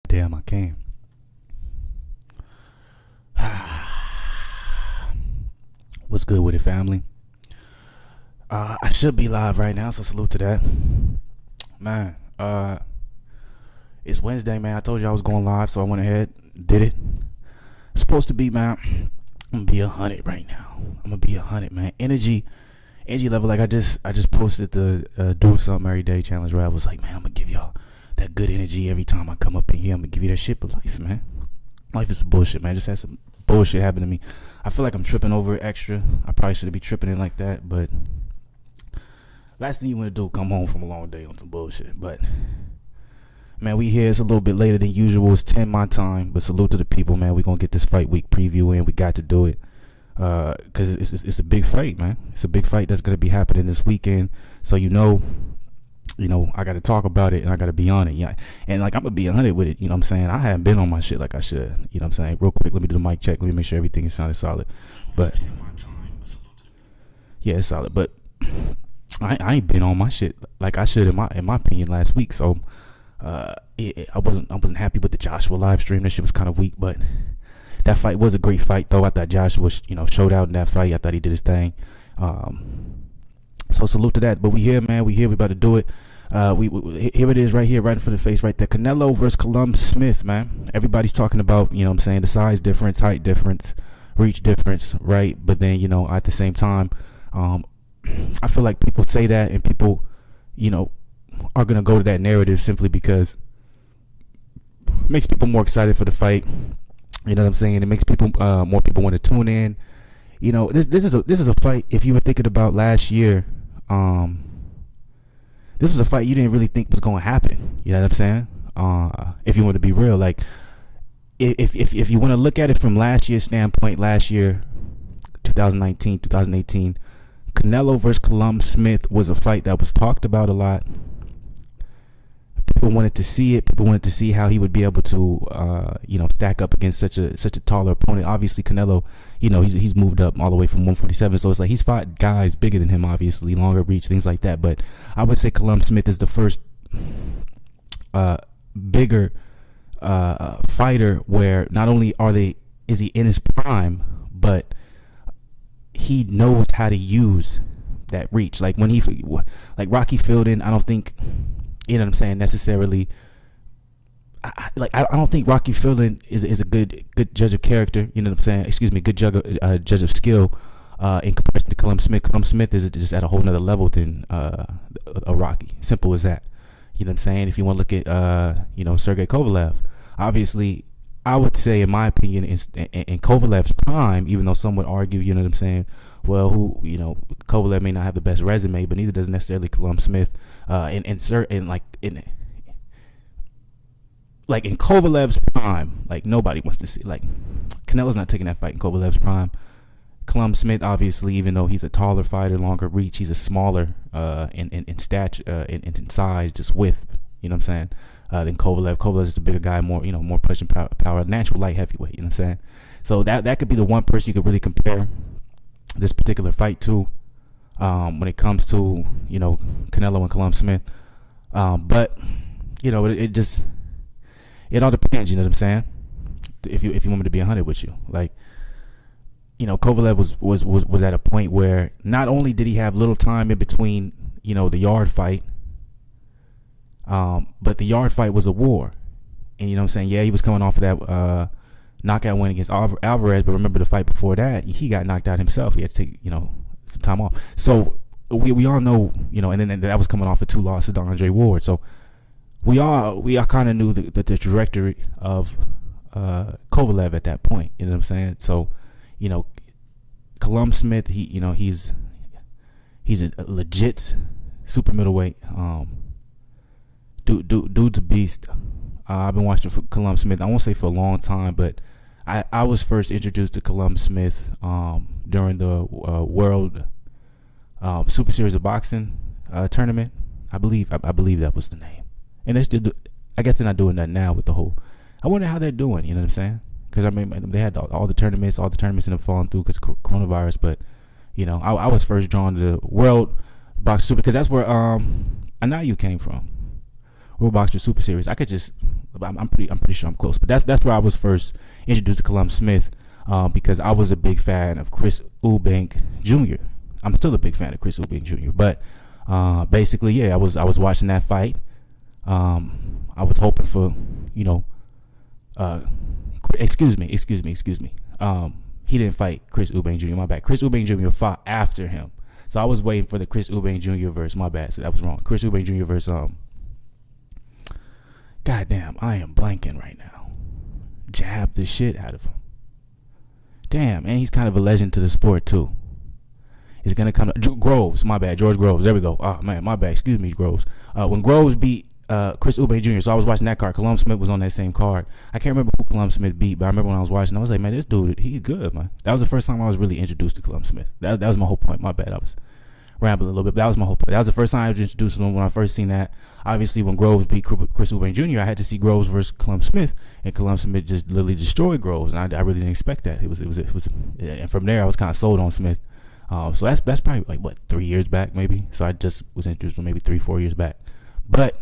Damn, I can. What's good with it, family? I should be live right now, so salute to that. Man, it's Wednesday, man. I told you I was going live, so I went ahead, did it. Supposed to be, man. I'm gonna be 100 right now. I'm gonna be 100, man. Energy level. Like I just posted the do something every day challenge where I was like, man, I'm gonna give y'all that good energy every time I come up in here. I'm gonna give you that shit. But life, man, life is some bullshit, man. Just had some bullshit happen to me. I feel like I'm tripping over it extra. I probably shouldn't be tripping it like that, but last thing you want to do, come home from a long day on some bullshit. But man, we here. It's a little bit later than usual. It's 10 my time, but salute to the people, man. We gonna get this fight week preview in. We got to do it because it's a big fight, man. It's a big fight that's gonna be happening this weekend. So you know, I got to talk about it and I got to be on it. Yeah, and like I'm gonna be 100 with it. You know what I'm saying? I haven't been on my shit like I should. You know what I'm saying? Real quick, let me do the mic check. Let me make sure everything is sounding solid. But yeah, it's solid. But I ain't been on my shit like I should in my opinion last week. So I wasn't happy with the Joshua live stream. That shit was kind of weak, but that fight was a great fight though. I thought Joshua showed out in that fight. I thought he did his thing. So salute to that. But we here, man. We here. We about to do it. We here it is right here, right in front of the face, right there. Canelo versus Callum Smith, man. Everybody's talking about, you know what I'm saying, the size difference, height difference, reach difference, right? But then, at the same time, I feel like people say that and people, are going to go to that narrative simply because it makes people more excited for the fight. You know what I'm saying? It makes people, more people want to tune in. This is a fight, if you were thinking about last year, this was a fight you didn't really think was going to happen. You know what I'm saying? If you want to be real, like if you want to look at it from last year's standpoint, last year, 2019, 2018, Canelo versus Callum Smith was a fight that was talked about a lot. People wanted to see it. People wanted to see how he would be able to, stack up against such a taller opponent. Obviously, Canelo, he's moved up all the way from 147, so it's like he's fought guys bigger than him, obviously, longer reach, things like that. But I would say Callum Smith is the first bigger fighter where not only is he in his prime, but he knows how to use that reach. Like when like Rocky Fielding, I don't think. You know what I'm saying? Necessarily, I don't think Rocky Fielding is a good judge of character. You know what I'm saying? Excuse me, good judge of skill in comparison to Callum Smith. Callum Smith is just at a whole nother level than a Rocky. Simple as that. You know what I'm saying? If you want to look at Sergey Kovalev, obviously, I would say, in my opinion, in Kovalev's prime, even though some would argue, you know what I'm saying, well, Kovalev may not have the best resume, but neither does necessarily Callum Smith. In Kovalev's prime, like nobody wants to see, like Canelo's not taking that fight in Kovalev's prime. Callum Smith, obviously, even though he's a taller fighter, longer reach, he's a smaller in stature, in size, just width. You know what I'm saying? Than Kovalev. Kovalev's just a bigger guy, more more punching power, natural light heavyweight. You know what I'm saying? So that could be the one person you could really compare this particular fight to when it comes to Canelo and Callum Smith. But it all depends. You know what I'm saying? If you want me to be 100 with you, like Kovalev was at a point where not only did he have little time in between the yard fight. But the yard fight was a war. And you know what I'm saying? Yeah, he was coming off of that knockout win against Alvarez, but remember the fight before that, he got knocked out himself. He had to take, some time off. So we all know, and then that was coming off of 2 losses to Andre Ward. So we all kind of knew the trajectory of Kovalev at that point. You know what I'm saying? So, Callum Smith, he's a legit super middleweight. Dude's a beast. I've been watching for Callum Smith. I won't say for a long time, but I was first introduced to Callum Smith during the World Super Series of Boxing tournament. I believe that was the name. And I guess they're not doing that now with the whole. I wonder how they're doing. You know what I'm saying? Because they had all the tournaments ended up falling through because of coronavirus. But I was first drawn to the World Boxing Super because that's where Anayu came from. World Boxer Super Series. I could just I'm pretty sure I'm close. But that's where I was first introduced to Callum Smith, because I was a big fan of Chris Eubank Jr. I'm still a big fan of Chris Eubank Jr. But basically, yeah, I was watching that fight. I was hoping for, excuse me. He didn't fight Chris Eubank Jr. My bad. Chris Eubank Jr. fought after him. So I was waiting for the Chris Eubank Jr. verse. My bad. So that was wrong. Chris Eubank Jr. verse. Goddamn, I am blanking right now. Jab the shit out of him. Damn, and he's kind of a legend to the sport too. Is gonna come Groves. My bad. George Groves. There we go. Oh man, my bad. Excuse me, Groves. When Groves beat Chris Eubank Jr. So I was watching that card. Callum Smith was on that same card. I can't remember who Callum Smith beat, but I remember when I was watching, I was like, man, this dude, he's good, man. That was the first time I was really introduced to Callum Smith. That was my whole point. My bad. I was rambling a little bit, but that was my whole point. That was the first time I was introduced to him when I first seen that. Obviously, when Groves beat Chris Eubank Jr., I had to see Groves versus Callum Smith, and Callum Smith just literally destroyed Groves, and I really didn't expect that. It was, and from there I was kind of sold on Smith. So that's probably like what 3 years back maybe. So I just was introduced maybe 3-4 years back, but.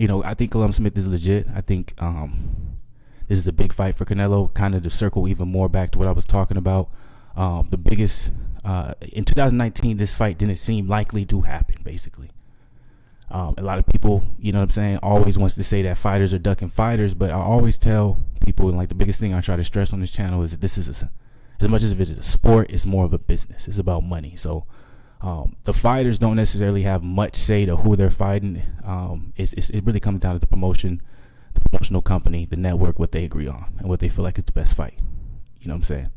I think Callum Smith is legit. I think this is a big fight for Canelo, kind of to circle even more back to what I was talking about. The biggest, in 2019, this fight didn't seem likely to happen, basically. A lot of people, always wants to say that fighters are ducking fighters, but I always tell people, and like the biggest thing I try to stress on this channel is that this is, as much as it is a sport, it's more of a business. It's about money. So the fighters don't necessarily have much say to who they're fighting. It really comes down to the promotional company, the network, what they agree on and what they feel like is the best fight. You know what I'm saying?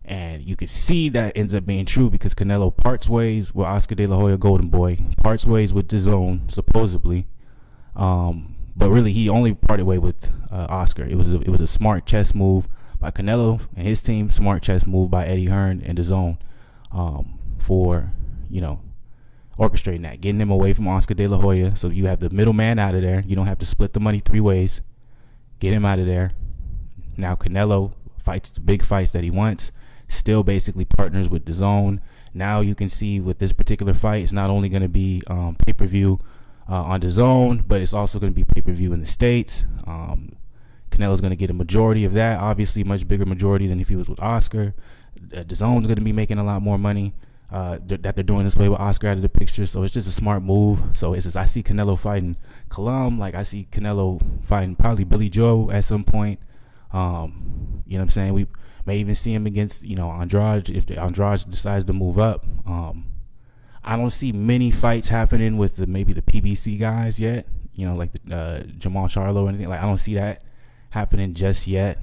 And you can see that ends up being true because Canelo parts ways with Oscar De La Hoya, Golden Boy, parts ways with DAZN, supposedly. But really, he only parted way with Oscar. It was a smart chess move by Canelo and his team, smart chess move by Eddie Hearn and DAZN. For orchestrating that, getting him away from Oscar De La Hoya, so you have the middleman out of there. You don't have to split the money 3 ways. Get him out of there. Now Canelo fights the big fights that he wants, still basically partners with DAZN. Now you can see with this particular fight, it's not only going to be pay-per-view on DAZN, but it's also going to be pay-per-view in the States. Canelo's going to get a majority of that, obviously much bigger majority than if he was with Oscar. DAZN's going to be making a lot more money. That they're doing this way with Oscar out of the picture, so it's just a smart move. So it's just, I see Canelo fighting Callum, like I see Canelo fighting probably Billy Joe at some point. You know what I'm saying? We may even see him against Andrade if Andrade decides to move up. I don't see many fights happening with maybe the PBC guys yet. Like the Jamal Charlo or anything. Like I don't see that happening just yet.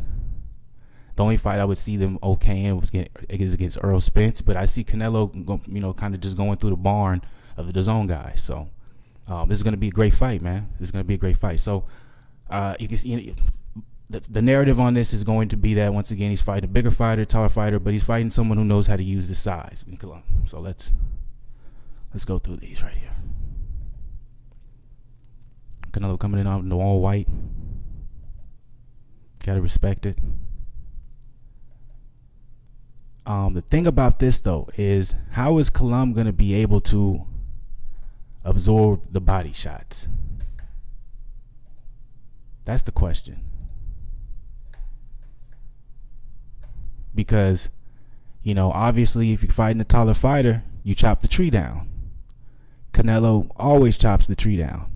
The only fight I would see them okaying is against Earl Spence, but I see Canelo, kind of just going through the barn of the DAZN guys. So this is going to be a great fight, man. This is going to be a great fight. So you can see the narrative on this is going to be that once again he's fighting a bigger fighter, taller fighter, but he's fighting someone who knows how to use the size. So let's go through these right here. Canelo coming in on the all white. Gotta respect it. The thing about this though is, how is Callum going to be able to absorb the body shots? That's the question. Because, obviously if you're fighting a taller fighter, you chop the tree down. Canelo always chops the tree down.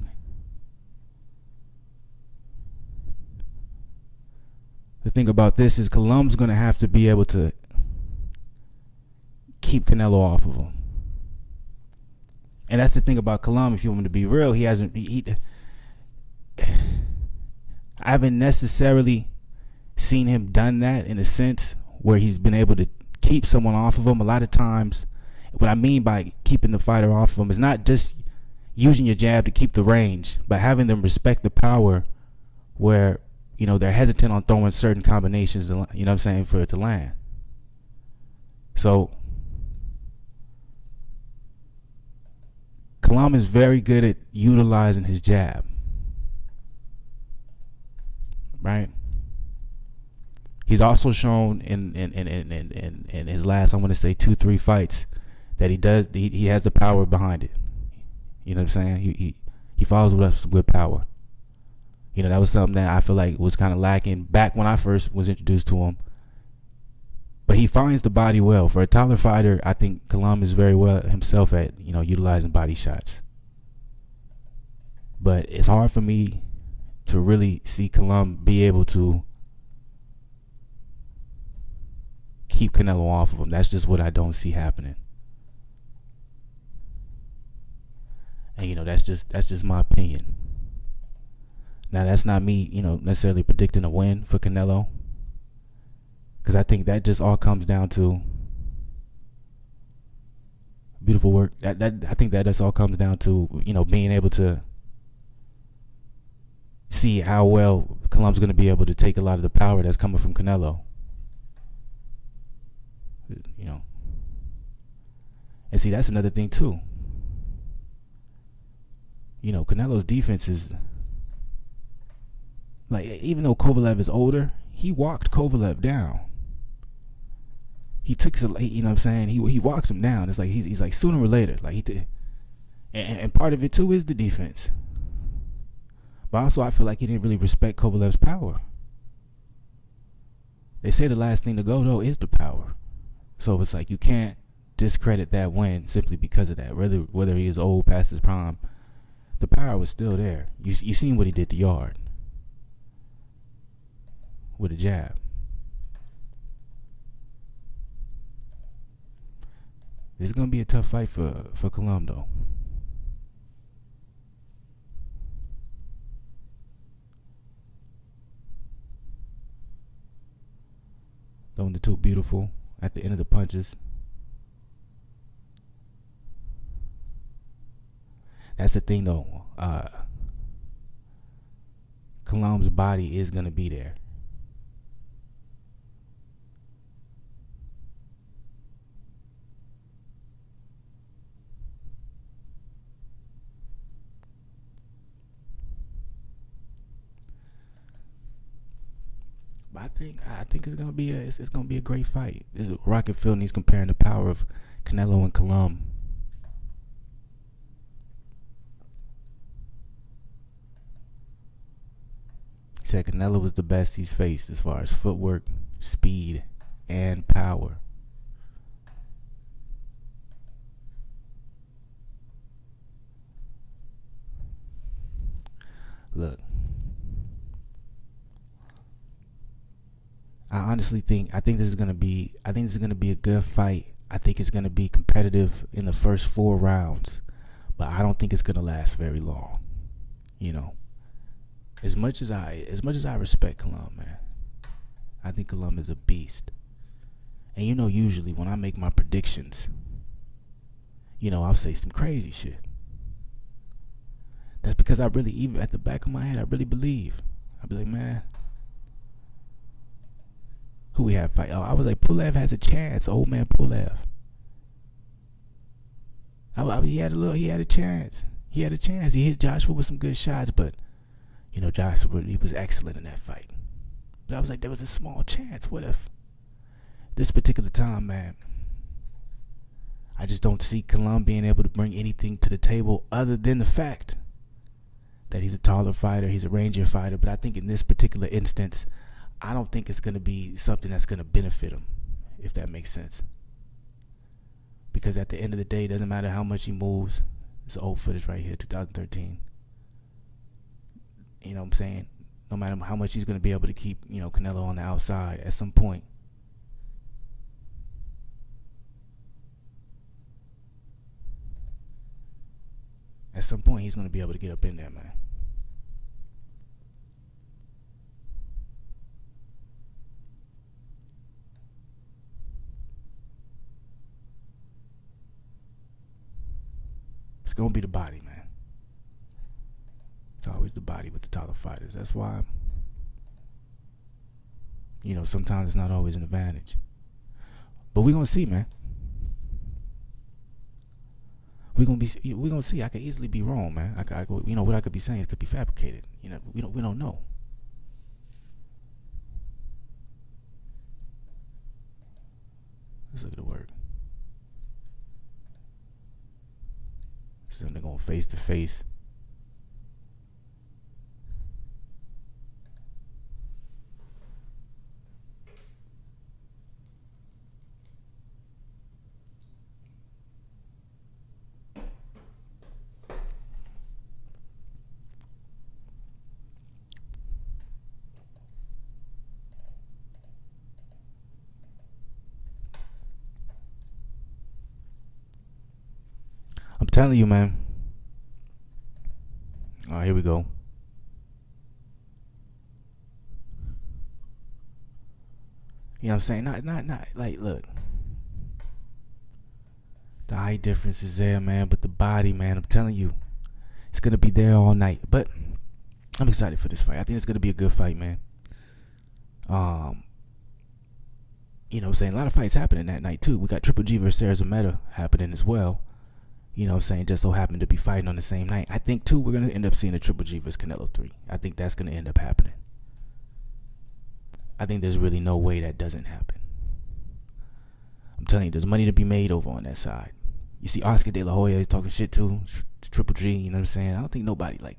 The thing about this is Callum's going to have to be able to keep Canelo off of him. And that's the thing about Callum, if you want him to be real, I haven't necessarily seen him done that in a sense where he's been able to keep someone off of him. A lot of times, what I mean by keeping the fighter off of him is not just using your jab to keep the range, but having them respect the power where, they're hesitant on throwing certain combinations, for it to land. So Callum is very good at utilizing his jab, right? He's also shown in his last, I want to say 2-3 fights, that he has the power behind it. You know what I'm saying? He follows with some good power. That was something that I feel like was kind of lacking back when I first was introduced to him. But he finds the body well. For a taller fighter, I think Callum is very well himself at, utilizing body shots. But it's hard for me to really see Callum be able to keep Canelo off of him. That's just what I don't see happening. And that's just my opinion. Now that's not me, necessarily predicting a win for Canelo, because I think that just all comes down to beautiful work. I think that just all comes down to being able to see how well Callum's going to be able to take a lot of the power that's coming from Canelo. And see, that's another thing too. Canelo's defense is like, even though Kovalev is older, he walked Kovalev down. He took, what I'm saying? He walks him down. It's like he's like, sooner or later, like and part of it too is the defense. But also, I feel like he didn't really respect Kovalev's power. They say the last thing to go though is the power. So it's like you can't discredit that win simply because of that. Whether he is old, past his prime, the power was still there. You seen what he did to Yard with a jab. This is gonna be a tough fight for Callum though. Throwing the two beautiful at the end of the punches. That's the thing though. Callum's body is gonna be there. But I think it's gonna be a great fight. This is Rocket Phil, and he's comparing the power of Canelo and Callum. He said Canelo was the best he's faced as far as footwork, speed, and power. Look, I think this is gonna be a good fight. I think it's gonna be competitive in the first 4 rounds, but I don't think it's gonna last very long. As much as I respect Callum, man, I think Callum is a beast. And usually when I make my predictions, I'll say some crazy shit. That's because I really, even at the back of my head, I really believe. I'll be like, man, who we have fight? Oh, I was like, Pulev has a chance. Old man Pulev. He had a chance. He had a chance. He hit Joshua with some good shots, but Joshua, he was excellent in that fight. But I was like, there was a small chance. What if this particular time, man? I just don't see Callum being able to bring anything to the table other than the fact that he's a taller fighter, he's a rangier fighter. But I think in this particular instance, I don't think it's going to be something that's going to benefit him, if that makes sense. Because at the end of the day, it doesn't matter how much he moves. It's old footage right here, 2013. You know what I'm saying? No matter how much he's going to be able to keep, Canelo on the outside at some point. At some point, he's going to be able to get up in there, man. It's going to be the body, man. It's always the body with the taller fighters. That's why, sometimes it's not always an advantage. But we're going to see, man. We're gonna see. I could easily be wrong, man. What I could be saying, it could be fabricated. We don't know. Let's look at the work. So they're going face to face. telling you, man. All right, here we go. You know what I'm saying? Not like, look. The height difference is there, man, but the body, man, I'm telling you, it's gonna be there all night. But I'm excited for this fight. I think it's gonna be a good fight, man. You know what I'm saying? A lot of fights happening that night too. We got Triple G versus Arizameta happening as well. You know what I'm saying? Just so happened to be fighting on the same night. I think too we're gonna end up seeing a Triple G versus Canelo 3. I think that's gonna end up happening. I think there's really no way that doesn't happen. I'm telling you, there's money to be made over on that side. You see Oscar De La Hoya is talking shit too. Triple G, you know what I'm saying? I don't think nobody like,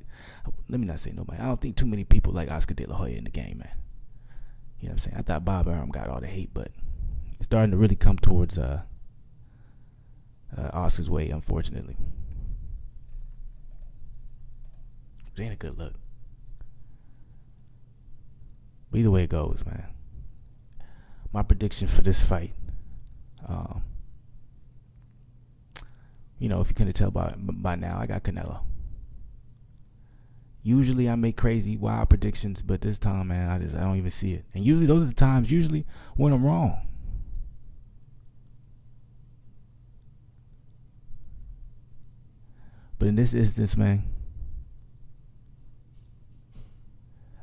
let me not say nobody. I don't think too many people like Oscar De La Hoya in the game, man. You know what I'm saying? I thought Bob Arum got all the hate, but it's starting to really come towards Oscar's way, unfortunately. It ain't a good look. But either way it goes, man. My prediction for this fight, you know, if you couldn't tell by now, I got Canelo. Usually I make crazy, wild predictions, but this time, man, I don't even see it. And usually those are the times when I'm wrong. But in this instance, man,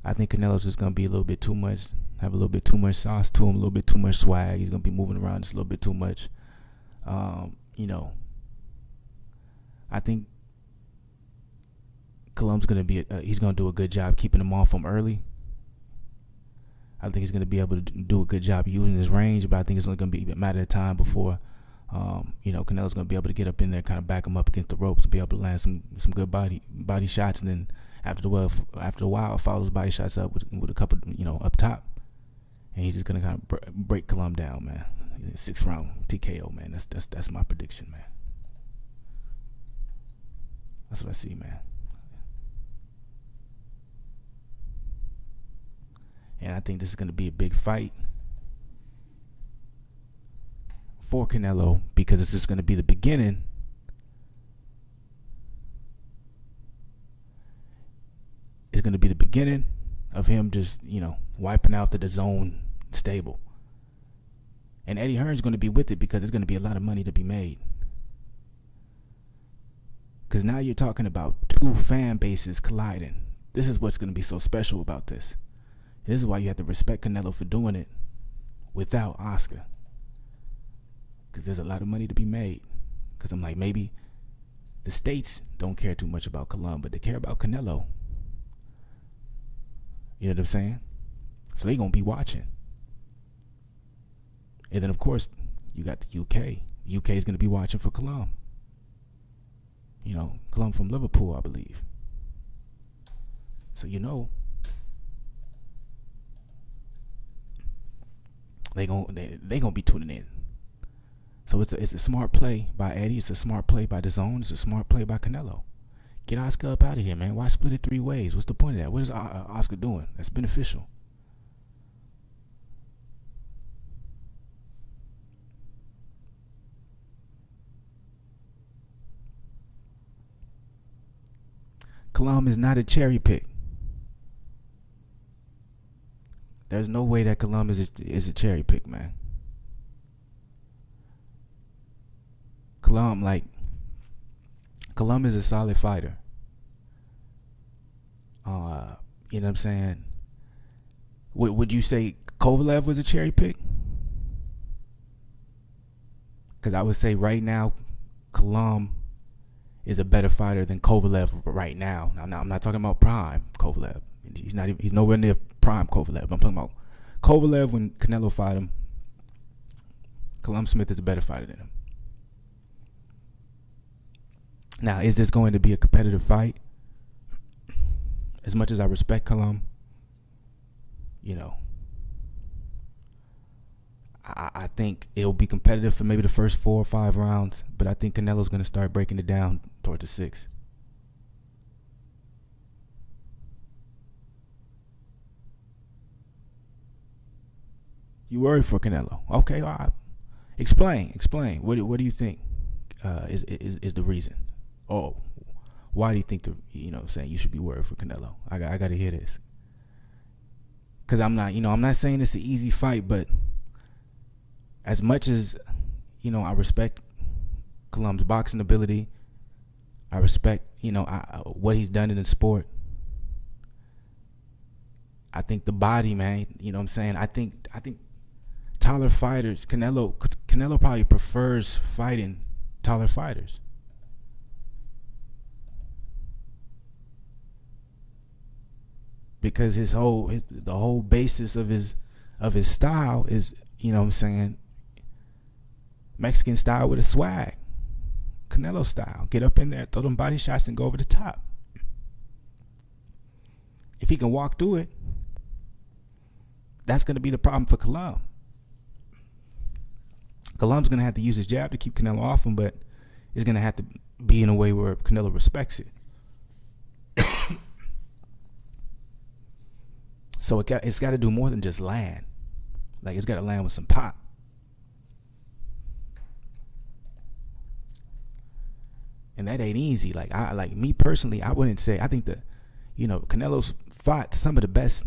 I think Canelo's just gonna be a little bit too much, have a little bit too much sauce to him, a little bit too much swag. He's gonna be moving around just a little bit too much. You know, I think Callum's gonna be he's gonna do a good job keeping him off him early. I think he's gonna be able to do a good job using his range, but I think it's only gonna be a matter of time before you know, Canelo's gonna be able to get up in there, kind of back him up against the ropes, be able to land some good body shots, and then after a while, follow those body shots up with a couple, you know, up top, and he's just gonna kind of break Callum down, man. 6th round TKO, man. That's my prediction, man. That's what I see, man. And I think this is gonna be a big fight for Canelo because it's just gonna be the beginning. It's going to be the beginning of him just, you know, wiping out the DAZN stable. And Eddie Hearn's going to be with it because there's going to be a lot of money to be made. Because now you're talking about two fan bases colliding. This is what's going to be so special about this. This is why you have to respect Canelo for doing it without Oscar. Because there's a lot of money to be made. Because I'm like, maybe the states don't care too much about Callum, but they care about Canelo. You know what I'm saying? So they're going to be watching. And then, of course, you got the UK. The UK is going to be watching for Callum. You know, Callum from Liverpool, I believe. So, you know, they're gonna be tuning in. So it's a smart play by Eddie. It's a smart play by DAZN. It's a smart play by Canelo. Get Oscar up out of here, man. Why split it 3 ways? What's the point of that? What is Oscar doing? That's beneficial. Callum is not a cherry pick. There's no way that Callum is a cherry pick, man. Callum is a solid fighter. You know what I'm saying? Would you say Kovalev was a cherry pick? Because I would say right now, Callum is a better fighter than Kovalev right now. I'm not talking about prime Kovalev. He's nowhere near prime Kovalev. I'm talking about Kovalev when Canelo fought him. Callum Smith is a better fighter than him. Now, is this going to be a competitive fight? As much as I respect Callum, you know, I think it'll be competitive for maybe the first 4 or 5 rounds, but I think Canelo's going to start breaking it down toward the 6th. You worried for Canelo? Okay, all right. Explain. What do you think is the reason? oh, why do you think saying you should be worried for Canelo? I got to hear this. Because I'm not saying it's an easy fight, but as much as, I respect Callum's boxing ability, I respect, what he's done in the sport. I think the body, man, I think taller fighters, Canelo probably prefers fighting taller fighters. Because the whole basis of his style is, Mexican style with a swag. Canelo style. Get up in there, throw them body shots, and go over the top. If he can walk through it, that's going to be the problem for Callum. Callum's going to have to use his jab to keep Canelo off him, but it's going to have to be in a way where Canelo respects it. So it's got to do more than just land. Like, it's got to land with some pop. And that ain't easy. Like me personally, I wouldn't say. I think that, Canelo's fought some of the best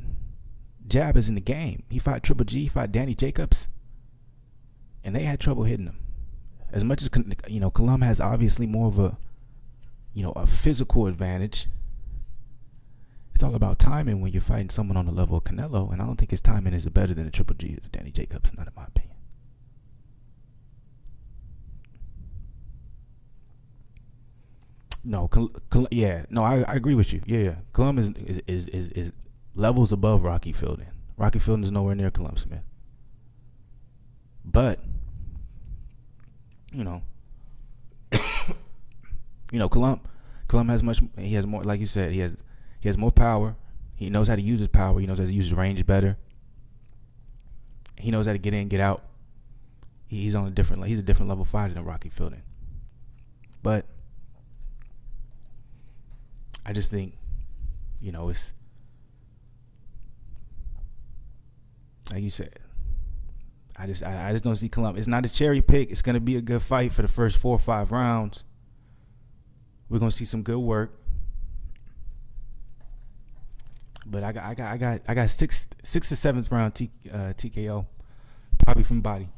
jabbers in the game. He fought Triple G, fought Danny Jacobs, and they had trouble hitting him. As much as Callum has obviously more of a physical advantage. It's all about timing when you're fighting someone on the level of Canelo, and I don't think his timing is better than the Triple G of Danny Jacobs, not in my opinion. No, I agree with you. Yeah. Callum is levels above Rocky Fielding. Rocky Fielding is nowhere near Callum Smith. But, Callum has much. He has more, like you said. He has more power. He knows how to use his power. He knows how to use his range better. He knows how to get in, get out. He's a different level fighter than Rocky Fielding. But I just think, it's like you said. I just don't see Callum. It's not a cherry pick. It's gonna be a good fight for the first 4 or 5 rounds. We're gonna see some good work. But I got 6th to 7th round TKO, probably from body.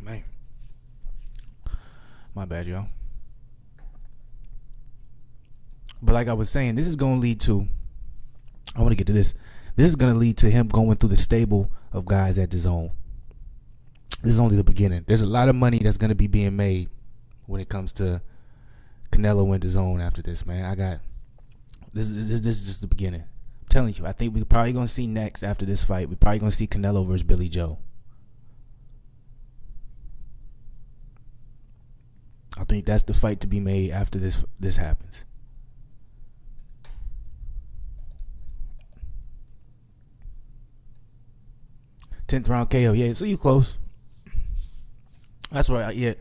Man, my bad, y'all. But like I was saying, this is going to lead to, I want to get to this. This is going to lead to him going through the stable of guys at the zone. This is only the beginning. There's a lot of money that's going to be being made when it comes to Canelo in the zone after this, man. This is just the beginning. I'm telling you, I think we're probably going to see next after this fight. We're probably going to see Canelo versus Billy Joe. I think that's the fight to be made after this happens. Tenth round KO, yeah. So you close. That's right, yeah.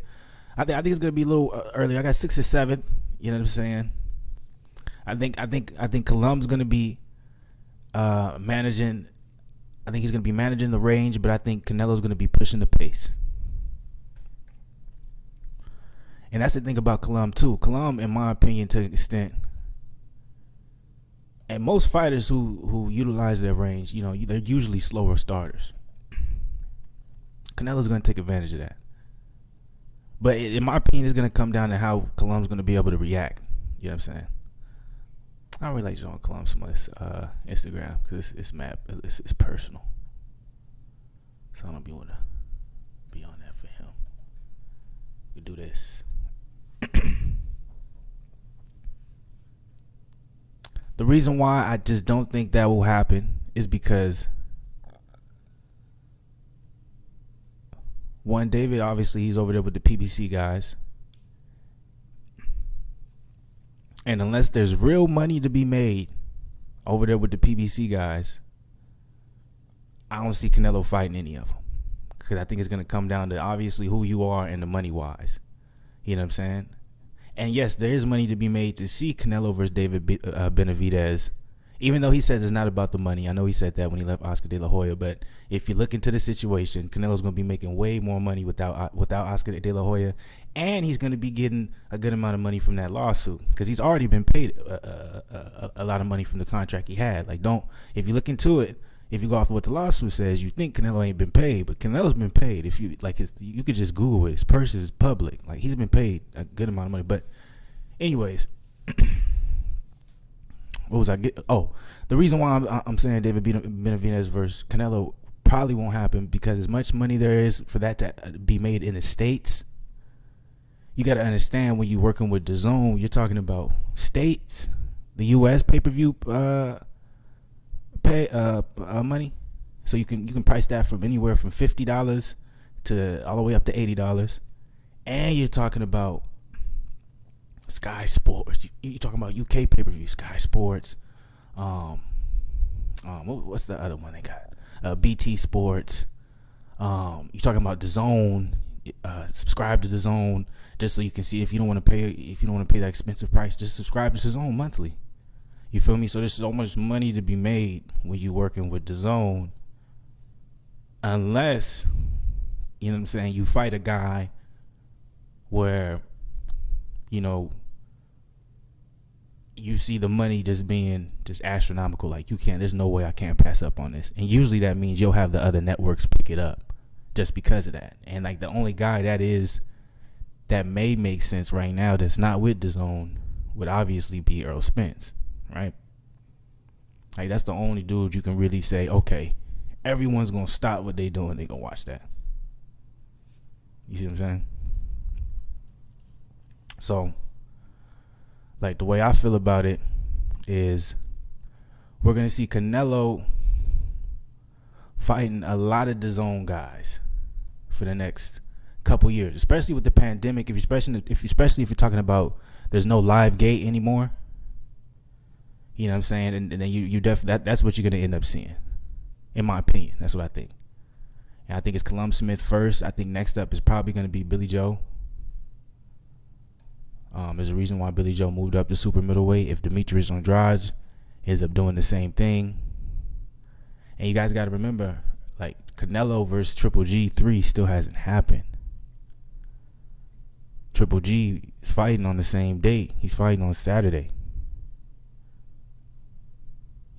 I think it's gonna be a little early. I got 6th or 7th. You know what I'm saying? I think Callum's gonna be managing. I think he's gonna be managing the range, but I think Canelo's gonna be pushing the pace. And that's the thing about Callum too. Callum, in my opinion, to an extent, and most fighters who utilize their range, they're usually slower starters. Canelo's going to take advantage of that. But in my opinion, it's going to come down to how Callum's going to be able to react. You know what I'm saying? I don't really like showing Callum so much Instagram because it's personal. So I don't want to be on that for him. We do this. The reason why I just don't think that will happen is because, one, David, obviously he's over there with the PBC guys. And unless there's real money to be made over there with the PBC guys, I don't see Canelo fighting any of them. Because I think it's going to come down to obviously who you are and the money wise. You know what I'm saying? And yes, there is money to be made to see Canelo versus David Benavidez Even though he says it's not about the money. I know he said that when he left Oscar De La Hoya. But if you look into the situation, Canelo's going to be making way more money without Oscar De La Hoya. And he's going to be getting a good amount of money from that lawsuit. Because he's already been paid a lot of money from the contract he had. Like, if you look into it, if you go off of what the lawsuit says, you think Canelo ain't been paid. But Canelo's been paid. If you, like, you could just Google it. His purse is public. Like, he's been paid a good amount of money. But anyways... What was I get? Oh, the reason why I'm saying David Benavidez versus Canelo probably won't happen because as much money there is for that to be made in the States, you got to understand when you're working with DAZN, you're talking about states, the U.S. pay-per-view money. So you can price that from anywhere from $50 to all the way up to $80, and you're talking about Sky Sports. You're talking about UK pay-per-view, Sky Sports. What's the other one they got? BT Sports. You're talking about DAZN. Subscribe to DAZN just so you can see. If you don't want to pay that expensive price, just subscribe to DAZN monthly. You feel me? So there's so much money to be made when you're working with DAZN, unless, you know what I'm saying, you fight a guy where, you know, you see the money just being just astronomical. Like, there's no way I can't pass up on this. And usually that means you'll have the other networks pick it up just because of that. And like the only guy that may make sense right now that's not with DAZN would obviously be Errol Spence, right? Like, that's the only dude you can really say, okay, everyone's gonna stop what they doing, they gonna watch that. You see what I'm saying? So, like, the way I feel about it is we're going to see Canelo fighting a lot of DAZN guys for the next couple years, especially with the pandemic. Especially if you're talking about there's no live gate anymore. You know what I'm saying? And then you definitely that's what you're going to end up seeing, in my opinion. That's what I think. And I think it's Callum Smith first. I think next up is probably going to be Billy Joe. There's a reason why Billy Joe moved up to super middleweight. If Demetrius Andrade ends up doing the same thing. And you guys got to remember, like, Canelo versus Triple G3 still hasn't happened. Triple G is fighting on the same date. He's fighting on Saturday.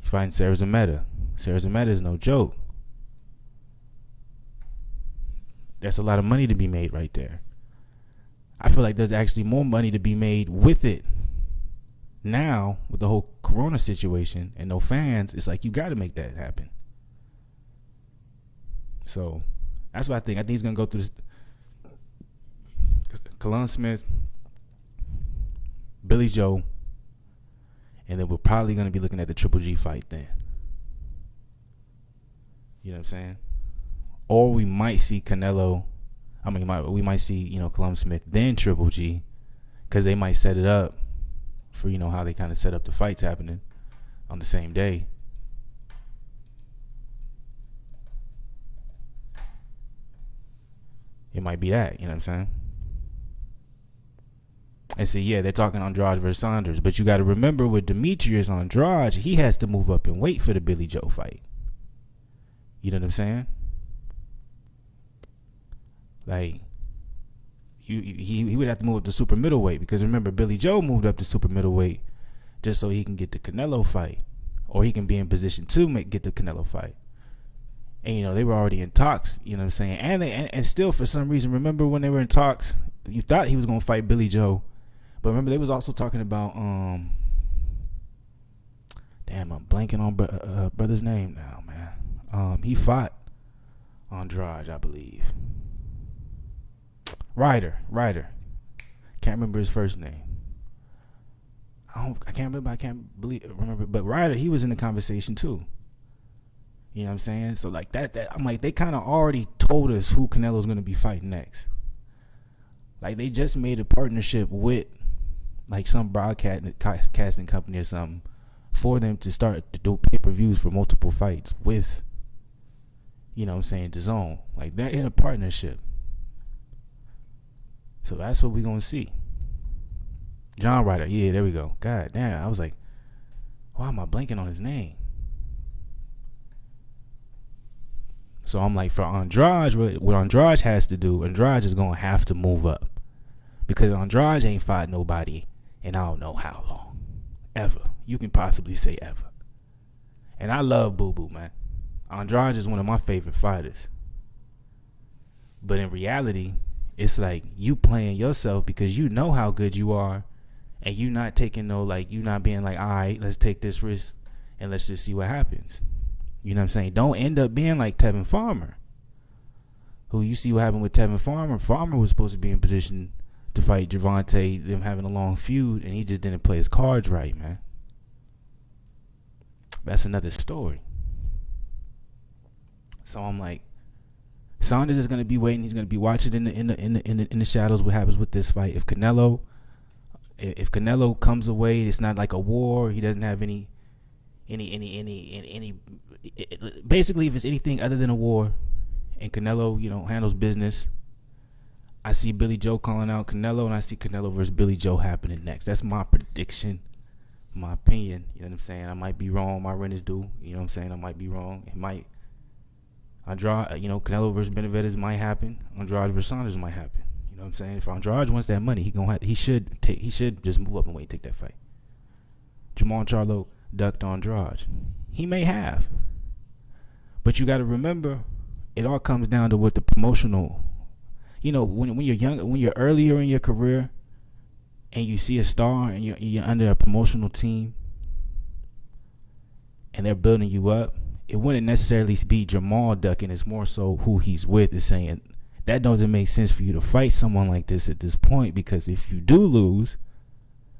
He's fighting Sarazameta. Sarazameta is no joke. That's a lot of money to be made right there. I feel like there's actually more money to be made with it now, with the whole corona situation and no fans. It's like you got to make that happen. So that's what I think. I think he's going to go through this. Callum Smith, Billy Joe, and then we're probably going to be looking at the Triple G fight then. You know what I'm saying? Or we might see Canelo. We might see, you know, Callum Smith, then Triple G, because they might set it up for, you know, how they kind of set up the fights happening on the same day. It might be that, you know what I'm saying? And so, yeah, they're talking Andrade versus Saunders, but you got to remember with Demetrius Andrade, he has to move up and wait for the Billy Joe fight. You know what I'm saying? Like, he would have to move up to super middleweight, because remember, Billy Joe moved up to super middleweight just so he can get the Canelo fight, or he can be in position to get the Canelo fight. And, you know, they were already in talks, you know what I'm saying? And still, for some reason, remember when they were in talks, you thought he was going to fight Billy Joe, but remember, they was also talking about, damn, I'm blanking on brother's name now, man. He fought Andrade, I believe. Ryder. Can't remember his first name. I can't remember. But Ryder, he was in the conversation too. You know what I'm saying? So like that I'm like, they kind of already told us who Canelo's going to be fighting next. Like, they just made a partnership with like some broadcasting company or something for them to start to do pay-per-views for multiple fights with, you know what I'm saying, DAZN. Like, they're in a partnership. So that's what we're going to see. John Ryder. Yeah, there we go. God damn. I was like, Why am I blanking on his name? So I'm like, for Andrade, what Andrade has to do, Andrade is going to have to move up. Because Andrade ain't fought nobody in I don't know how long. Ever. You can possibly say ever. And I love Boo Boo, man. Andrade is one of my favorite fighters. But in reality, it's like you playing yourself because you know how good you are. And you not taking you not being like, all right, let's take this risk and let's just see what happens. You know what I'm saying? Don't end up being like Tevin Farmer. Who you see what happened with Tevin Farmer. Farmer was supposed to be in position to fight Gervonta, them having a long feud, and he just didn't play his cards right, man. That's another story. So I'm like, Saunders is gonna be waiting. He's gonna be watching in the shadows what happens with this fight. If Canelo comes away, it's not like a war. He doesn't have any. Basically, if it's anything other than a war, and Canelo, handles business, I see Billy Joe calling out Canelo, and I see Canelo versus Billy Joe happening next. That's my prediction, my opinion. You know what I'm saying? I might be wrong. My renters do. You know what I'm saying? I might be wrong. It might. Andrade, Canelo versus Benavidez might happen. Andrade versus Saunders might happen. You know what I'm saying? If Andrade wants that money, he should just move up and wait and take that fight. Jamal Charlo ducked Andrade. He may have. But you got to remember, it all comes down to what the promotional, when you're young, when you're earlier in your career and you see a star and you're under a promotional team and they're building you up, it wouldn't necessarily be Jamal ducking. It's more so who he's with is saying, that doesn't make sense for you to fight someone like this at this point, because if you do lose,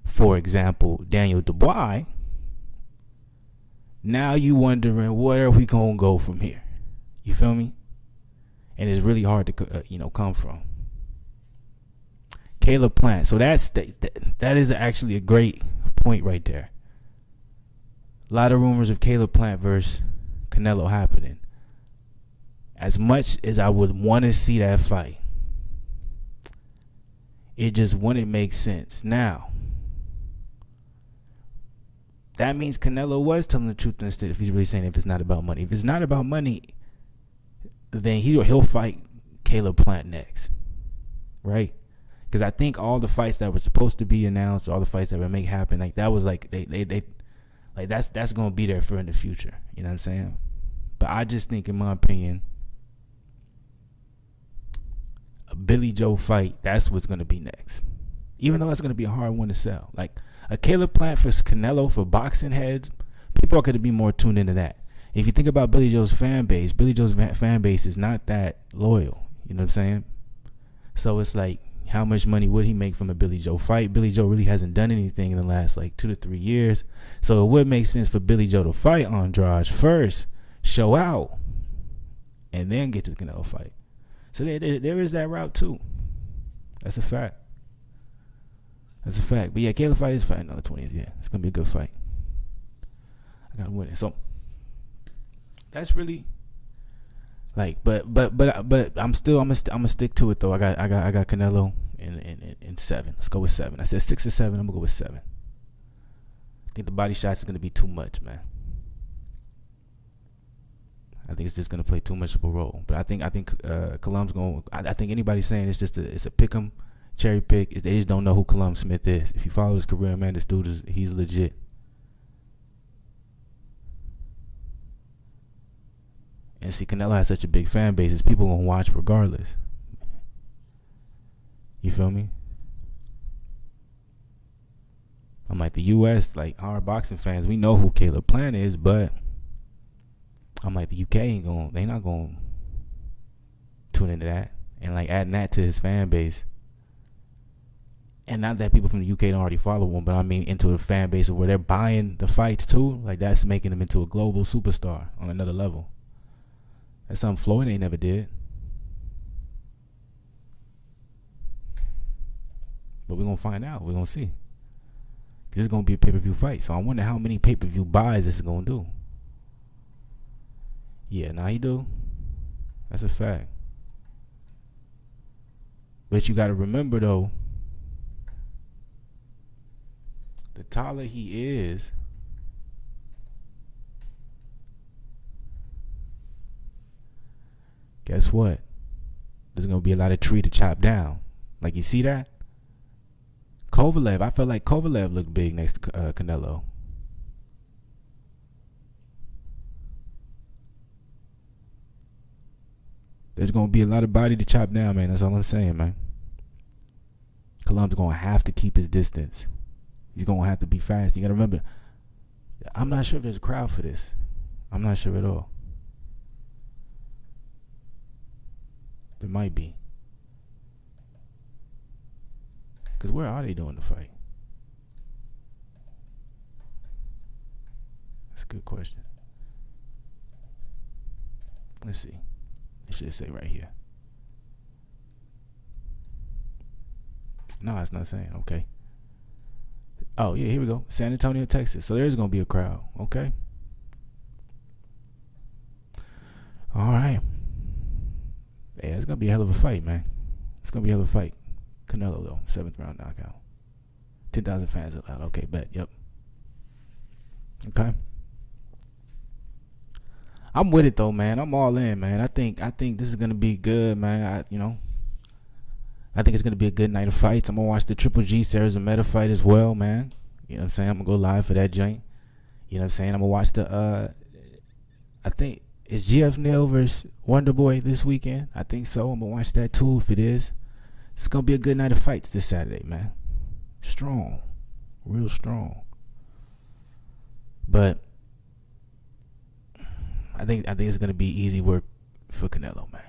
for example, Daniel Dubois, now you wondering where are we gonna go from here? You feel me? And it's really hard to come from. Caleb Plant. So that is actually a great point right there. A lot of rumors of Caleb Plant versus Canelo happening. As much as I would want to see that fight, it just wouldn't make sense. Now, that means Canelo was telling the truth instead, if he's really saying if it's not about money. If it's not about money, then he'll fight Caleb Plant next, right? Because I think all the fights that were supposed to be announced, all the fights that would make happen, like that was like that's gonna be there for in the future. You know what I'm saying? But I just think, in my opinion, a Billy Joe fight, that's what's gonna be next. Even though it's gonna be a hard one to sell, like a Caleb Plant versus Canelo for boxing heads, people are gonna be more tuned into that. If you think about Billy Joe's fan base, Billy Joe's fan base is not that loyal. You know what I'm saying? So it's like, how much money would he make from a Billy Joe fight? Billy Joe really hasn't done anything in the last 2 to 3 years. So it would make sense for Billy Joe to fight Andrade first, show out, and then get to the Canelo fight. So there is that route too. That's a fact. That's a fact. But yeah, Caleb fight is fighting on the 20th. Yeah, it's gonna be a good fight. I gotta win it. So that's really but I'm gonna stick to it though. I got Canelo in 7. Let's go with 7. I said 6 or 7. I'm gonna go with 7. I think the body shots is gonna be too much, man. I think it's just gonna play too much of a role. But I think Callum's going. I think anybody saying it's a pick 'em, cherry pick. They just don't know who Callum Smith is. If you follow his career, man, this dude he's legit. And see, Canelo has such a big fan base, is people gonna watch regardless. You feel me? I'm like, the U.S., like our boxing fans, we know who Caleb Plant is, but I'm like, the UK they not gonna tune into that. And like adding that to his fan base. And not that people from the UK don't already follow him, but I mean into a fan base of where they're buying the fights too. Like that's making him into a global superstar on another level. That's something Floyd ain't never did. But we're going to find out. We're going to see. This is going to be a pay-per-view fight. So I wonder how many pay-per-view buys this is going to do. Yeah, now he do. That's a fact. But you got to remember, though, the taller he is, guess what? There's going to be a lot of tree to chop down. Like, you see that? Kovalev, I felt like Kovalev looked big next to Canelo. There's going to be a lot of body to chop down, man. That's all I'm saying, man. Callum's going to have to keep his distance. He's going to have to be fast. You got to remember, I'm not sure if there's a crowd for this. I'm not sure at all. There might be. Because where are they doing the fight? That's a good question. Let's see. It should say right here. No, it's not saying. Okay. Oh, yeah, here we go. San Antonio, Texas. So there's going to be a crowd. Okay. All right. Yeah, it's going to be a hell of a fight, man. It's going to be a hell of a fight. Canelo, though. 7th round knockout. 10,000 fans allowed. Okay, bet. Yep. Okay. I'm with it, though, man. I'm all in, man. I think this is going to be good, man. I think it's going to be a good night of fights. I'm going to watch the Triple G Series of Meta fight as well, man. You know what I'm saying? I'm going to go live for that joint. You know what I'm saying? I'm going to watch the, I think, is GF Neal versus Wonder Boy this weekend? I think so. I'm going to watch that too if it is. It's going to be a good night of fights this Saturday, man. Strong. Real strong. But I think it's going to be easy work for Canelo, man.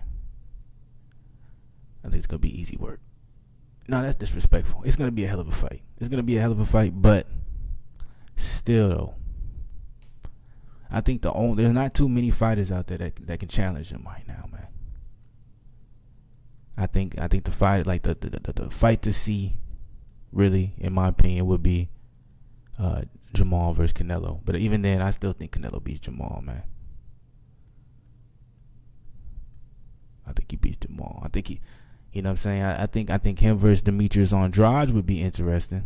I think it's going to be easy work. No, that's disrespectful. It's going to be a hell of a fight. It's going to be a hell of a fight, but still, though, I think there's not too many fighters out there that can challenge him right now, man. I think the fight, like the fight to see, really, in my opinion, would be Jamal versus Canelo. But even then, I still think Canelo beats Jamal, man. I think he beats Jamal. I think he, you know what I'm saying? I think him versus Demetrius Andrade would be interesting.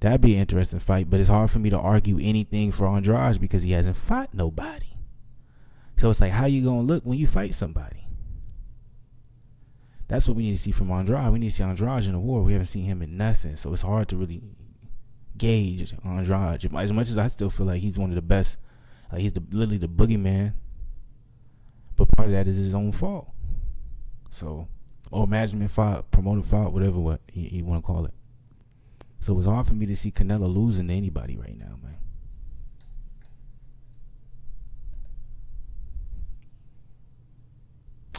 That'd be an interesting fight, but it's hard for me to argue anything for Andrade because he hasn't fought nobody. So it's like, how you gonna look when you fight somebody? That's what we need to see from Andrade. We need to see Andrade in a war. We haven't seen him in nothing, so it's hard to really gauge Andrade. As much as I still feel like he's one of the best, like he's literally the boogeyman. But part of that is his own fault. So, or management fault, promoter fault, whatever what you want to call it. So it's hard for me to see Canelo losing to anybody right now, man.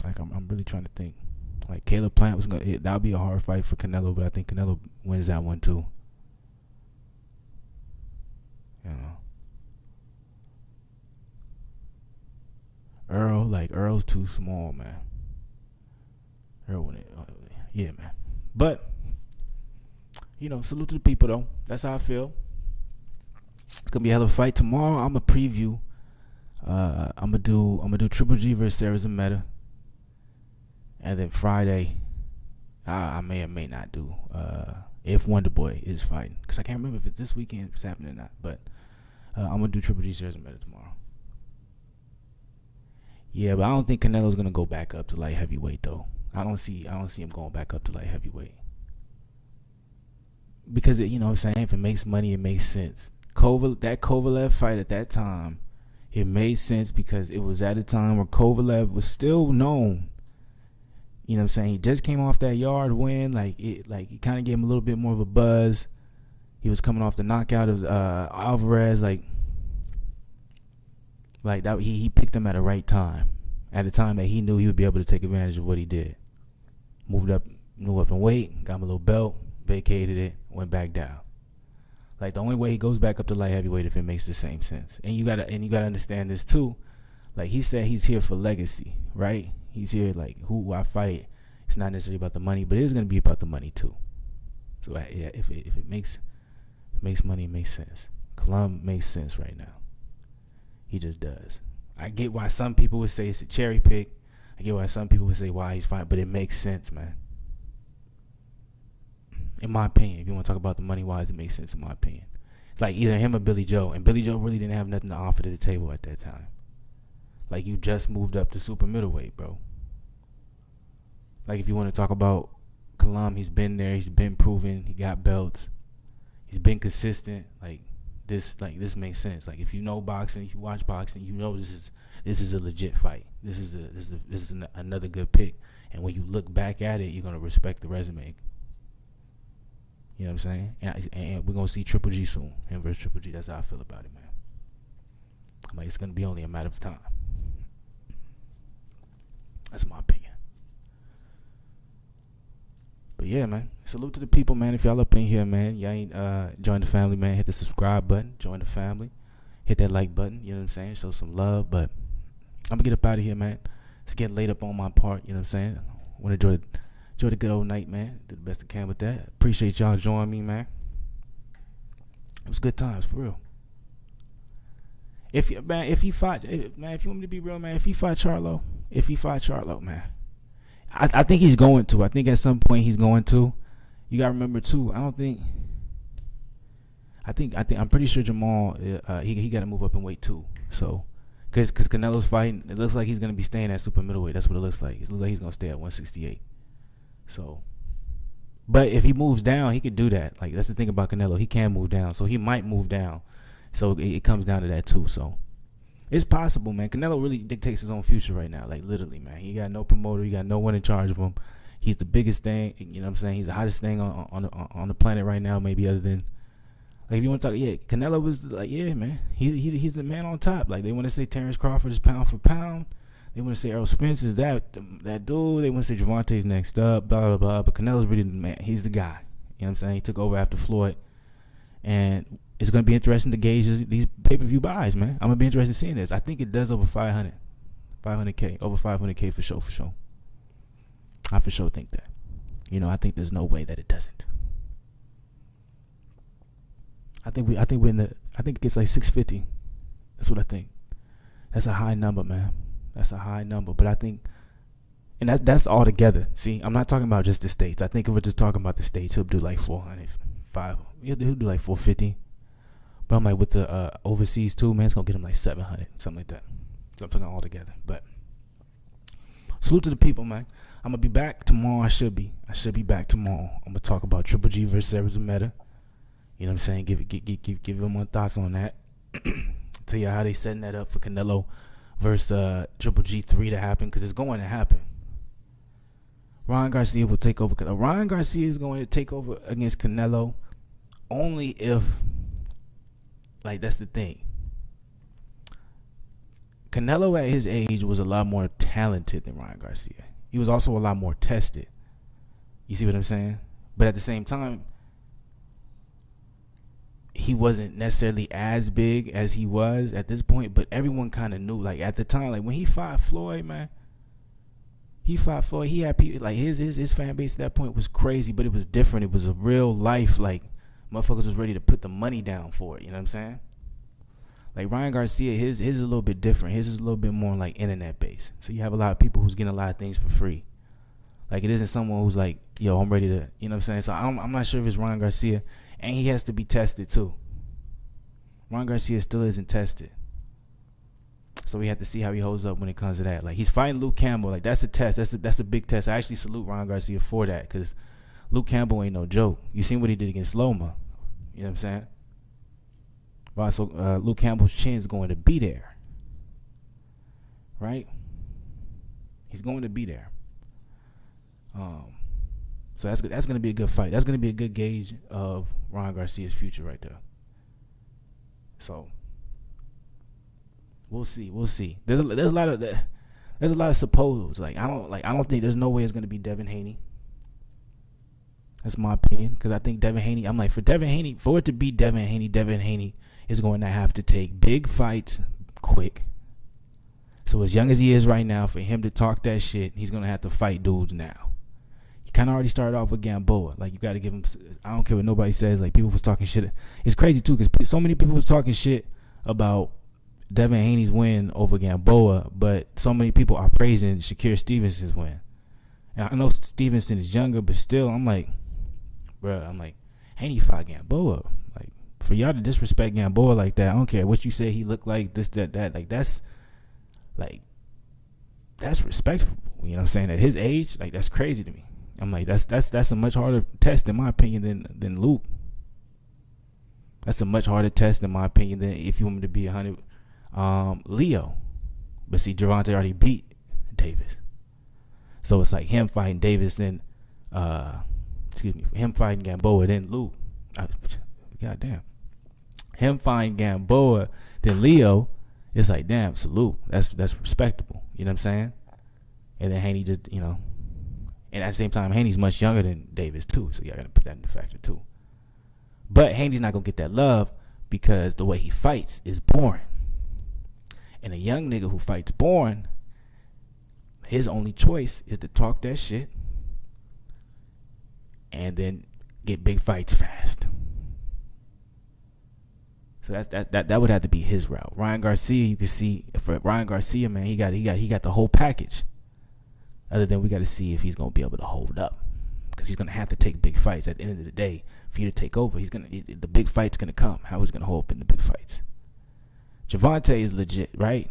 Like I'm really trying to think. Like Caleb Plant that'll be a hard fight for Canelo, but I think Canelo wins that one too. You know. Earl's too small, man. Yeah, man. But you know, salute to the people though. That's how I feel. It's gonna be a hell of a fight tomorrow. I'm gonna preview. I'm gonna do Triple G versus Series of Meta, and then Friday, I may or may not do if Wonder Boy is fighting, because I can't remember if it's this weekend, if it's happening or not. But I'm gonna do Triple G Series of Meta tomorrow. Yeah, but I don't think Canelo's gonna go back up to light heavyweight though. I don't see him going back up to light heavyweight. Because you know what I'm saying, if it makes money, it makes sense. That Kovalev fight at that time, it made sense because it was at a time where Kovalev was still known. You know what I'm saying? He just came off that yard win, like it kind of gave him a little bit more of a buzz. He was coming off the knockout of Alvarez, like that. He picked him at the right time, at a time that he knew he would be able to take advantage of what he did. Moved up in weight, got him a little belt, vacated it, went back down. Like the only way he goes back up to light heavyweight if it makes the same sense. And you gotta understand this too. Like he said, he's here for legacy, right? He's here like who I fight. It's not necessarily about the money, but it is gonna be about the money too. So yeah, if it makes money, it makes sense. Callum makes sense right now. He just does. I get why some people would say it's a cherry pick. I get why some people would say why he's fine, but it makes sense, man. In my opinion, if you want to talk about the money wise, it makes sense in my opinion. It's like either him or Billy Joe, and Billy Joe really didn't have nothing to offer to the table at that time. Like, you just moved up to super middleweight, bro. Like, if you want to talk about Callum, he's been there, he's been proven, he got belts, he's been consistent. Like this makes sense. Like, if you know boxing, if you watch boxing, you know this is a legit fight. This is another good pick. And when you look back at it, you're gonna respect the resume. You know what I'm saying? And we're gonna see Triple G soon. Him versus Triple G. That's how I feel about it, man. I'm like, it's gonna be only a matter of time. That's my opinion. But yeah, man, salute to the people, man. If y'all up in here, man, y'all ain't join the family, man, hit the subscribe button, join the family, hit that like button, you know what I'm saying, show some love. But I'm gonna get up out of here, man. It's getting late up on my part, you know what I'm saying. Want to enjoy the good old night, man. Do the best I can with that. Appreciate y'all joining me, man. It was good times, for real. If you want me to be real, man, if he fought Charlo, man, I think he's going to. I think at some point he's going to. You gotta remember too. I'm pretty sure Jamal he got to move up in weight too. So, cause Canelo's fighting, it looks like he's gonna be staying at super middleweight. That's what it looks like. It looks like he's gonna stay at 168. So, but if he moves down, he could do that. Like, that's the thing about Canelo. He can move down, so he might move down. So it comes down to that too. So it's possible, man. Canelo really dictates his own future right now. Like, literally, man. He got no promoter. He got no one in charge of him. He's the biggest thing. You know what I'm saying? He's the hottest thing on the planet right now. Maybe other than, like, if you want to talk, yeah, Canelo was like, yeah, man. He's the man on top. Like, they want to say Terrence Crawford is pound for pound. They want to say Errol Spence is that dude. They want to say Gervonta's next up. Blah blah blah. But Canelo's really the man. He's the guy. You know what I'm saying? He took over after Floyd, and it's going to be interesting to gauge these pay-per-view buys, man. I'm going to be interested in seeing this. I think it does over 500K, over 500K for sure. I for sure think that. You know, I think there's no way that it doesn't. I think it gets like 650. That's what I think. That's a high number, man. That's a high number. But I think, and that's all together. See, I'm not talking about just the States. I think if we're just talking about the States, he'll do like 400, he'll do like 450. But I'm like, with the overseas too, man, it's gonna get him like 700, something like that. So I'm talking all together. But salute to the people, man. I'm gonna be back tomorrow. I should be back tomorrow. I'm gonna talk about Triple G versus Arizona. You know what I'm saying? Give you my thoughts on that. Tell you how they setting that up for Canelo versus Triple G3 to happen, because it's going to happen. Ryan Garcia will take over. Ryan Garcia is going to take over against Canelo only if, like, that's the thing. Canelo at his age was a lot more talented than Ryan Garcia. He was also a lot more tested. You see what I'm saying? But at the same time, he wasn't necessarily as big as he was at this point, but everyone kind of knew. Like, at the time, like when he fought Floyd, man, he had people, like, his fan base at that point was crazy, but it was different. It was a real life, like, motherfuckers was ready to put the money down for it. You know what I'm saying? Like, Ryan Garcia, his is a little bit different. His is a little bit more like internet based. So you have a lot of people who's getting a lot of things for free. Like, it isn't someone who's like, yo, I'm ready to, you know what I'm saying? So I'm not sure if it's Ryan Garcia, and he has to be tested too. Ryan Garcia still isn't tested. So we have to see how he holds up when it comes to that. Like, he's fighting Luke Campbell. Like, that's a test. That's a big test. I actually salute Ryan Garcia for that, because Luke Campbell ain't no joke. You seen what he did against Loma. You know what I'm saying? Right, so Luke Campbell's chin is going to be there. Right? He's going to be there. So that's good. That's going to be a good fight. That's going to be a good gauge of Ryan Garcia's future right there. So we'll see. There's a lot of suppose. Like, I don't think there's no way it's going to be Devin Haney. That's my opinion, because I think Devin Haney, I'm like, for it to be Devin Haney is going to have to take big fights quick. So as young as he is right now, for him to talk that shit, he's going to have to fight dudes now. He kind of already started off with Gamboa. Like, you got to give him, I don't care what nobody says. Like, people was talking shit. It's crazy too, because so many people was talking shit about Devin Haney's win over Gamboa, but so many people are praising Shakir Stevenson's win. And I know Stevenson is younger, but still, I'm like, Haney fought Gamboa. Like, for y'all to disrespect Gamboa like that, I don't care what you say he looked like, this, that. Like, that's Like, that's respectful. You know what I'm saying? At his age, like, that's crazy to me. I'm like, that's a much harder test, in my opinion, than Luke. That's a much harder test, in my opinion, than if you want me to be 100. Leo. But see, Gervonta already beat Davis. So it's like him fighting Davis and him fighting Gamboa, then Luke. Goddamn. Him fighting Gamboa, then Leo. It's like, damn, salute. That's respectable. You know what I'm saying? And then Haney just, and at the same time, Haney's much younger than Davis too. So y'all gotta put that into factor too. But Haney's not gonna get that love because the way he fights is boring. And a young nigga who fights boring, his only choice is to talk that shit and then get big fights fast. So that would have to be his route. Ryan Garcia, you can see for Ryan Garcia, man, he got the whole package. Other than we got to see if he's gonna be able to hold up, because he's gonna have to take big fights at the end of the day for you to take over. The big fight's gonna come. How he's gonna hold up in the big fights? Gervonta is legit, right?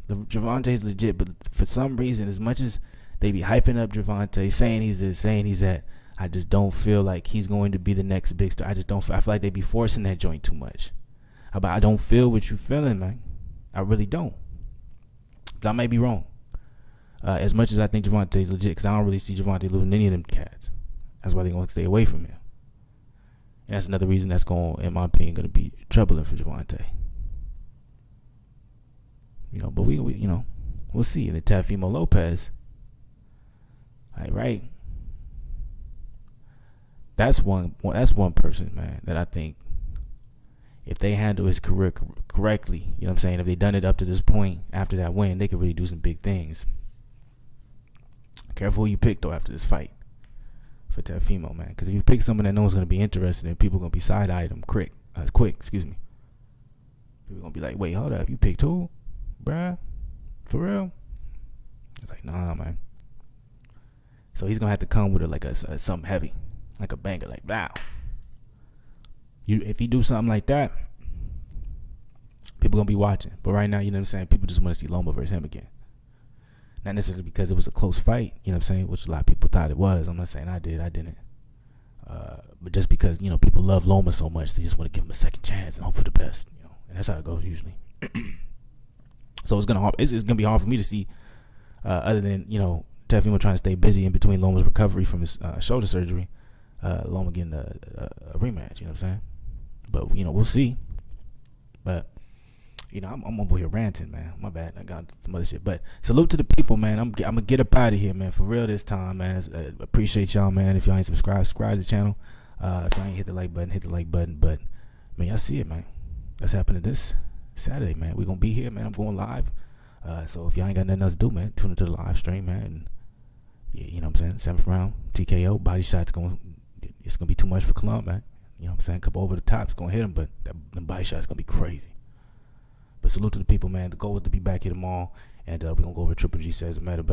Gervonta is legit, but for some reason, as much as they be hyping up Gervonta, saying he's this, saying he's that, I just don't feel like he's going to be the next big star. I feel like they be forcing that joint too much. I don't feel what you feeling, man. I really don't. But I may be wrong. As much as I think Gervonta is legit, because I don't really see Gervonta losing any of them cats. That's why they're going to stay away from him. And that's another reason that's going, in my opinion, going to be troubling for Gervonta. But we we'll see. And then Teofimo Lopez, right? That's one person, man, that I think if they handle his career correctly, you know what I'm saying, if they done it up to this point after that win, they could really do some big things. Careful who you pick, though, after this fight for Teofimo, man. Because if you pick someone that no one's going to be interested in, people are going to be side-eyeing him quick. People are going to be like, wait, hold up, you picked who? Bruh? For real? It's like, nah, man. So he's going to have to come with something heavy, like a banger, like, wow. If he do something like that, people going to be watching. But right now, you know what I'm saying, people just want to see Loma versus him again. Not necessarily because it was a close fight, you know what I'm saying, which a lot of people thought it was. I'm not saying I didn't. But just because, people love Loma so much, they just want to give him a second chance and hope for the best, and that's how it goes usually. So it's gonna be hard for me to see, other than, Teofimo trying to stay busy in between Loma's recovery from his shoulder surgery, Loma getting a rematch, you know what I'm saying? But, we'll see. But, I'm over here ranting, man. My bad. I got some other shit. But salute to the people, man. I'm gonna get up out of here, man. For real this time, man. Appreciate y'all, man. If y'all ain't subscribe to the channel. If y'all ain't hit the like button, hit the like button. But, man, y'all see it, man. That's happening this Saturday, man. We're gonna be here, man. I'm going live. So if y'all ain't got nothing else to do, man, tune into the live stream, man. And yeah, you know what I'm saying? 7th round, TKO, body shots it's gonna be too much for Callum, man. You know what I'm saying? Couple over the top's gonna hit him, but the body shot's gonna be crazy. But salute to the people, man. The goal is to be back here tomorrow, and we're gonna go over Triple G says it matter. But